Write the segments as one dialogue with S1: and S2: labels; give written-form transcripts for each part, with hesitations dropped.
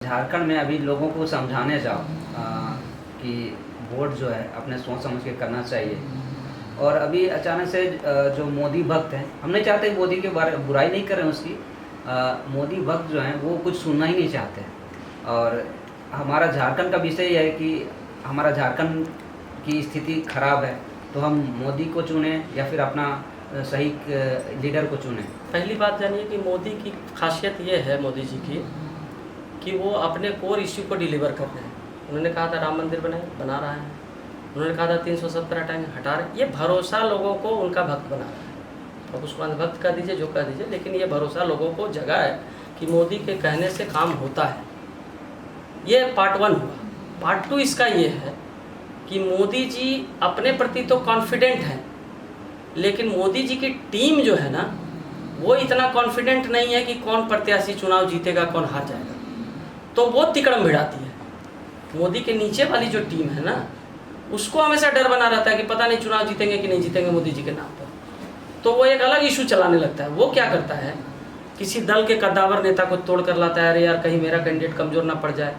S1: झारखंड में अभी लोगों को समझाने जाओ कि वोट जो है अपने सोच समझ के करना चाहिए। और अभी अचानक से जो मोदी भक्त हैं, हम नहीं चाहते मोदी के बारे बुराई नहीं कर रहे हैं उसकी, मोदी भक्त जो हैं वो कुछ सुनना ही नहीं चाहते। और हमारा झारखंड का विषय यह है कि हमारा झारखंड की स्थिति खराब है, तो हम मोदी को चुनें या फिर अपना सही लीडर को चुनें।
S2: पहली बात जानिए कि मोदी की खासियत ये है, मोदी जी की, कि वो अपने कोर इश्यू को डिलीवर कर रहे हैं। उन्होंने कहा था राम मंदिर बना रहा है, उन्होंने कहा था 370 हटाएंगे, हटा रहे। ये भरोसा लोगों को उनका भक्त बना रहा है। अब उसको अंधभक्त कह दीजिए, जो कह दीजिए, लेकिन ये भरोसा लोगों को जगा है कि मोदी के कहने से काम होता है। ये पार्ट 1 हुआ। पार्ट 2 इसका ये है कि मोदी जी अपने प्रति तो कॉन्फिडेंट हैं, लेकिन मोदी जी की टीम जो है ना, वो इतना कॉन्फिडेंट नहीं है कि कौन प्रत्याशी चुनाव जीतेगा, कौन हार जाएगा। तो वो तिकड़म भिड़ाती है। मोदी के नीचे वाली जो टीम है ना, उसको हमेशा डर बना रहता है कि पता नहीं चुनाव जीतेंगे कि नहीं जीतेंगे मोदी जी के नाम पर। तो वो एक अलग इशू चलाने लगता है। वो क्या करता है, किसी दल के कद्दावर नेता को तोड़ कर लाता है, अरे यार कहीं मेरा कैंडिडेट कमज़ोर ना पड़ जाए।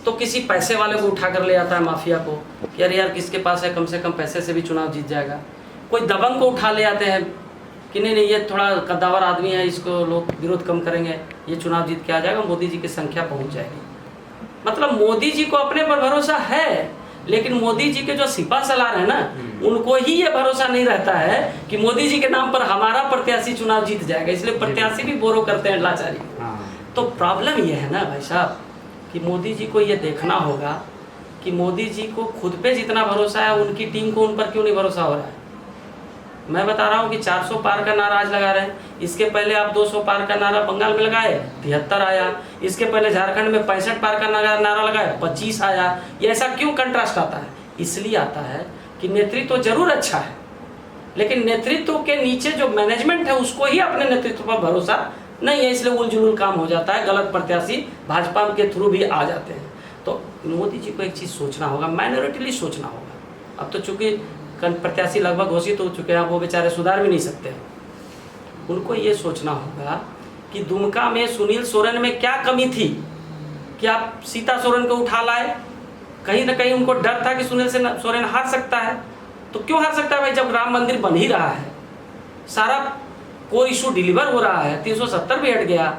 S2: तो किसी पैसे वाले को उठा कर ले आता है, माफिया को, कि अरे यार किसके पास है, कम से कम पैसे से भी चुनाव जीत जाएगा। कोई दबंग को उठा ले आते हैं कि नहीं ये थोड़ा कद्दावर आदमी है, इसको लोग विरोध कम करेंगे, ये चुनाव जीत के आ जाएगा, मोदी जी की संख्या पहुंच जाएगी। मतलब मोदी जी को अपने पर भरोसा है, लेकिन मोदी जी के जो सिपा सलार है ना, उनको ही ये भरोसा नहीं रहता है कि मोदी जी के नाम पर हमारा प्रत्याशी चुनाव जीत जाएगा, इसलिए प्रत्याशी भी बोरो करते हैं लाचारी। तो प्रॉब्लम ये है ना भाई साहब, कि मोदी जी को ये देखना होगा कि मोदी जी को खुद पे जितना भरोसा है, उनकी टीम को उन पर क्यों नहीं भरोसा हो रहा है। मैं बता रहा हूँ कि 400 पार का नारा आज लगा रहे हैं। इसके पहले आप 200 पार का नारा बंगाल में लगाए, 73 आया। इसके पहले झारखंड में 65 पार का नारा लगाए, 25 आया। ये ऐसा क्यों कंट्रास्ट आता है? इसलिए आता है कि नेतृत्व तो जरूर अच्छा है, लेकिन नेतृत्व के नीचे जो मैनेजमेंट है उसको ही अपने नेतृत्व पर भरोसा नहीं है, इसलिए उलझुल काम हो जाता है। गलत प्रत्याशी भाजपा के थ्रू भी आ जाते हैं। तो मोदी जी को एक चीज़ सोचना होगा, माइनॉरिटीली सोचना होगा। अब तो चूंकि प्रत्याशी लगभग घोषित हो चुके हैं, वो बेचारे सुधार भी नहीं सकते हैं। उनको ये सोचना होगा कि दुमका में सुनील सोरेन में क्या कमी थी कि आप सीता सोरेन को उठा लाए। कहीं ना कहीं उनको डर था कि सुनील सोरेन हार सकता है। तो क्यों हार सकता है भाई, जब राम मंदिर बन ही रहा है, सारा कोई इशू डिलीवर हो रहा है, 370 भी हट गया,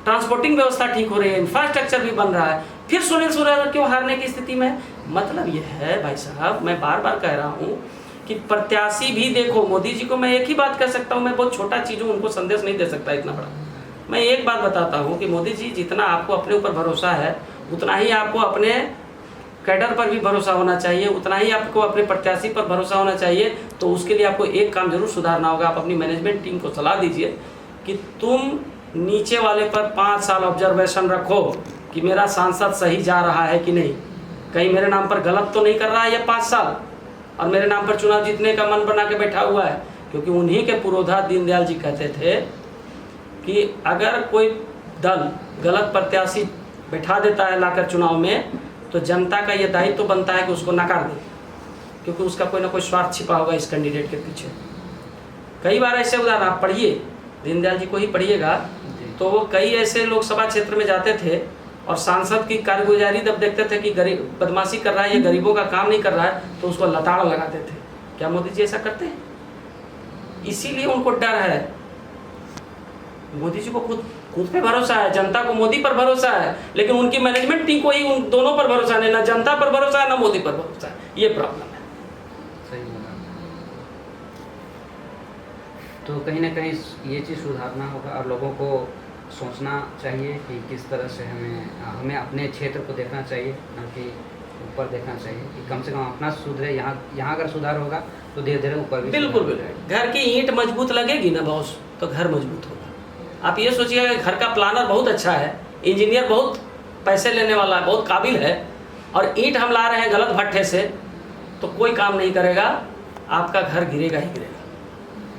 S2: ट्रांसपोर्टिंग व्यवस्था ठीक हो रही है, इंफ्रास्ट्रक्चर भी बन रहा है, फिर सुनील सोरेन क्यों हारने की स्थिति में? मतलब ये है भाई साहब, मैं बार बार कह रहा हूँ कि प्रत्याशी भी देखो। मोदी जी को मैं एक ही बात कह सकता हूँ, मैं बहुत छोटा चीज़ हूँ, उनको संदेश नहीं दे सकता इतना बड़ा। मैं एक बात बताता हूँ कि मोदी जी, जितना आपको अपने ऊपर भरोसा है, उतना ही आपको अपने कैडर पर भी भरोसा होना चाहिए, उतना ही आपको अपने प्रत्याशी पर भरोसा होना चाहिए। तो उसके लिए आपको एक काम जरूर सुधारना होगा। आप अपनी मैनेजमेंट टीम को सलाह दीजिए कि तुम नीचे वाले पर 5 साल ऑब्जर्वेशन रखो कि मेरा सांसद सही जा रहा है कि नहीं, कहीं मेरे नाम पर गलत तो नहीं कर रहा है ये 5 साल, और मेरे नाम पर चुनाव जीतने का मन बना के बैठा हुआ है। क्योंकि उन्हीं के पुरोधा दीनदयाल जी कहते थे कि अगर कोई दल गलत प्रत्याशी बैठा देता है लाकर चुनाव में, तो जनता का ये दायित्व तो बनता है कि उसको नकार दे, क्योंकि उसका कोई ना कोई स्वार्थ छिपा होगा इस कैंडिडेट के पीछे। कई बार ऐसे उदाहरण आप पढ़िए, दीनदयाल जी को ही पढ़िएगा, तो वो कई ऐसे लोकसभा क्षेत्र में जाते थे और सांसद की कारगुजारी जब देखते थे कि गरीब बदमाशी कर रहा है, ये गरीबों का काम नहीं कर रहा है, तो उसको लताड़ लगाते थे। क्या मोदी जी ऐसा करते हैं? इसीलिए उनको डर है। मोदी जी को खुद पे भरोसा है, जनता को मोदी पर भरोसा है, लेकिन उनकी मैनेजमेंट टीम को ही उन दोनों पर भरोसा नहीं, ना जनता पर भरोसा है ना मोदी पर भरोसा है। ये प्रॉब्लम है।
S1: सही बोला। तो कहीं ना कहीं ये चीज़ सुधारना होगा और लोगों को सोचना चाहिए कि किस तरह से हमें अपने क्षेत्र को देखना चाहिए, ना कि ऊपर देखना चाहिए, कि कम से कम अपना सुधरे। यहाँ अगर सुधार होगा तो धीरे धीरे ऊपर भी।
S2: बिल्कुल। घर की ईंट मजबूत लगेगी ना बॉस, तो घर मजबूत होगा। आप ये सोचिएगा कि घर का प्लानर बहुत अच्छा है, इंजीनियर बहुत पैसे लेने वाला है, बहुत काबिल है, और ईंट हम ला रहे हैं गलत भट्ठे से, तो कोई काम नहीं करेगा, आपका घर गिरेगा ही गिरेगा।